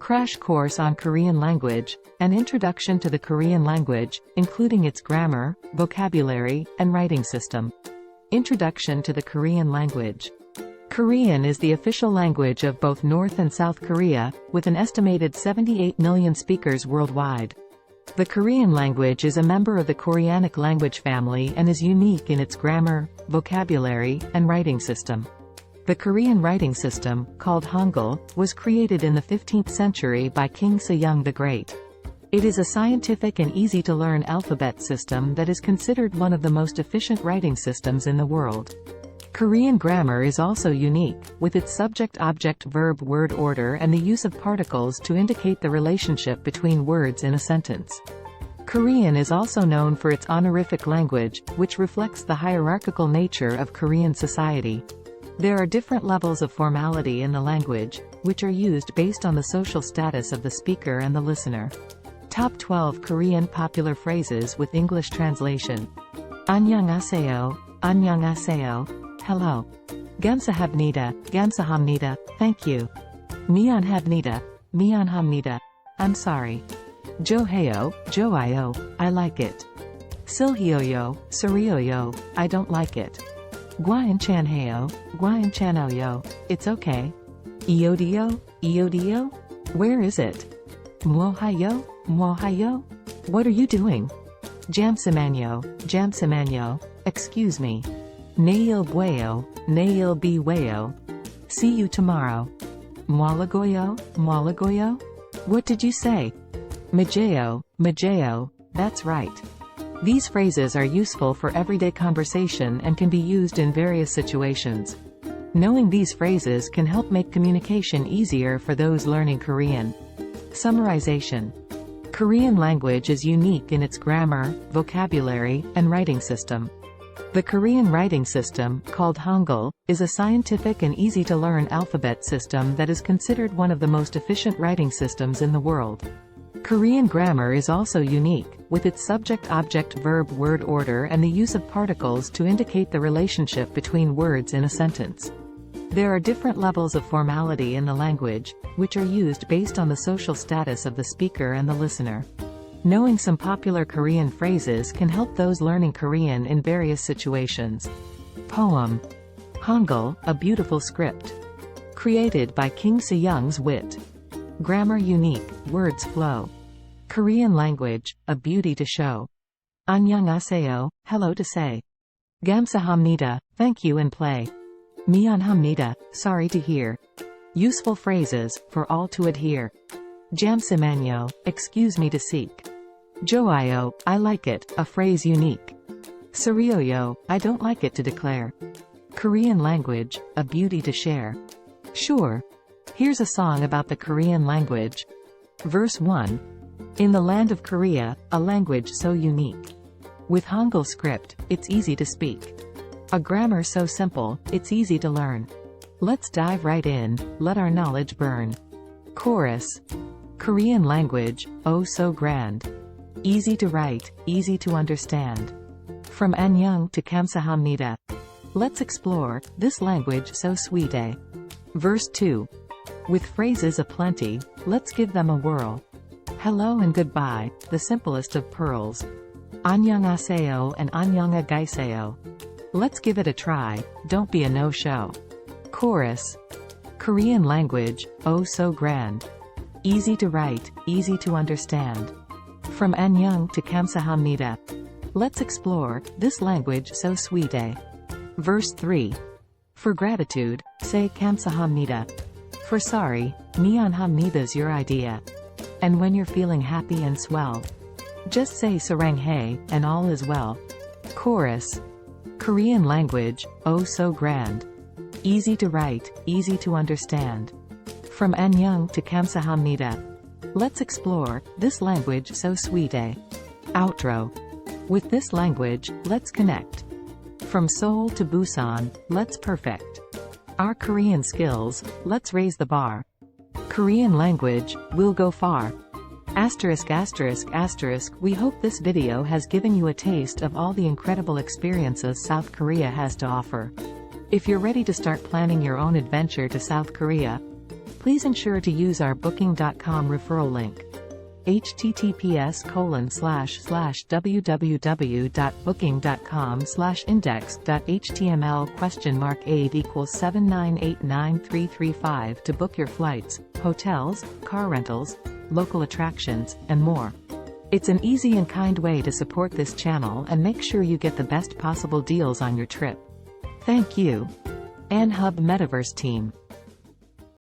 Crash course on Korean language, an introduction to the Korean language, including its grammar, vocabulary, and writing system. Introduction to the Korean language. Korean is the official language of both North and South Korea, with an estimated 78 million speakers worldwide. The Korean language is a member of the Koreanic language family and is unique in its grammar, vocabulary, and writing system. The Korean writing system, called Hangul, was created in the 15th century by King Sejong the Great. It is a scientific and easy-to-learn alphabet system that is considered one of the most efficient writing systems in the world. Korean grammar is also unique, with its subject-object-verb word order and the use of particles to indicate the relationship between words in a sentence. Korean is also known for its honorific language, which reflects the hierarchical nature of Korean society. There are different levels of formality in the language, which are used based on the social status of the speaker and the listener. Top 12 Korean popular phrases with English translation. 안녕하세요, 안녕하세요, hello. 감사합니다, 감사합니다, thank you. 미안합니다, 미안합니다, I'm sorry. 좋아요, 좋아요, I like it. 싫어요, 싫어요, I don't like it. 괜찮아요, 괜찮아요, it's okay. 이어디요, 이어디요, where is it? 뭐하요, 뭐하요, what are you doing? 잠시만요, 잠시만요, excuse me. 내일 봬요, 내일 봬요. See you tomorrow. 뭐라고요, 뭐라고요? What did you say? 맞아요, 맞아요, that's right. These phrases are useful for everyday conversation and can be used in various situations. Knowing these phrases can help make communication easier for those learning Korean. Summarization. Korean language is unique in its grammar, vocabulary, and writing system. The Korean writing system, called Hangul, is a scientific and easy-to-learn alphabet system that is considered one of the most efficient writing systems in the world. Korean grammar is also unique, with its subject-object-verb word order and the use of particles to indicate the relationship between words in a sentence. There are different levels of formality in the language, which are used based on the social status of the speaker and the listener. Knowing some popular Korean phrases can help those learning Korean in various situations. Poem. Hangul, a beautiful script. Created by King Sejong's wit. Grammar unique, words flow. Korean language, a beauty to show. 안녕하세요, hello to say. 감사합니다, thank you and play. 미안합니다, sorry to hear. Useful phrases, for all to adhere. 잠시만요, excuse me to seek. 좋아요, I like it, a phrase unique. 싫어요, I don't like it to declare. Korean language, a beauty to share. Sure. Here's a song about the Korean language. Verse 1. In the land of Korea, a language so unique. With Hangul script, it's easy to speak. A grammar so simple, it's easy to learn. Let's dive right in, let our knowledge burn. Chorus. Korean language, oh so grand. Easy to write, easy to understand. From 안녕 to 감사합니다. Let's explore, this language so sweet. Verse 2. With phrases aplenty, let's give them a whirl. Hello and goodbye, the simplest of pearls. 안녕하세요 and 안녕하세요. Let's give it a try, don't be a no-show. Chorus. Korean language, oh so grand. Easy to write, easy to understand. From 안녕 to 감사합니다. Let's explore, this language so sweet. Verse 3. For gratitude, say 감사합니다. For sorry, 미안합니다's your idea. And when you're feeling happy and swell, just say 사랑해, and all is well. Chorus. Korean language, oh so grand. Easy to write, easy to understand. From 안녕 to 감사합니다. Let's explore, this language so sweet. Outro. With this language, let's connect. From Seoul to Busan, let's perfect our Korean skills, let's raise the bar. Korean language, we'll go far. Asterisk asterisk asterisk. We hope this video has given you a taste of all the incredible experiences South Korea has to offer. If you're ready to start planning your own adventure to South Korea, Please ensure to use our Booking.com referral link. https://www.booking.com/index.html?8 equals 7989335 to book your flights, hotels, car rentals, local attractions, and more. It's an easy and kind way to support this channel and make sure you get the best possible deals on your trip. Thank you. Anhub Metaverse Team.